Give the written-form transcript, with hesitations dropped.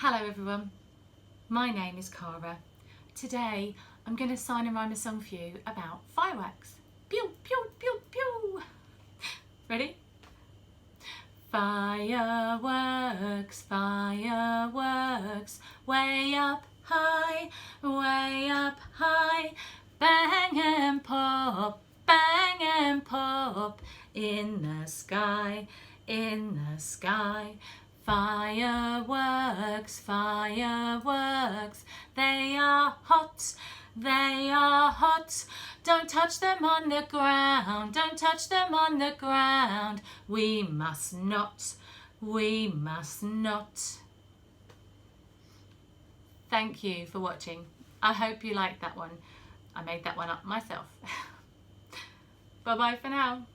Hello everyone, my name is Cara. Today I'm going to sign and rhyme a song for you about fireworks. Pew, pew, pew, pew. Ready? Fireworks, fireworks, way up high, bang and pop, in the sky, in the sky. Fireworks, fireworks, they are hot, they are hot. Don't touch them on the ground, don't touch them on the ground. We must not, we must not. Thank you for watching. I hope you liked that one. I made that one up myself. Bye bye for now.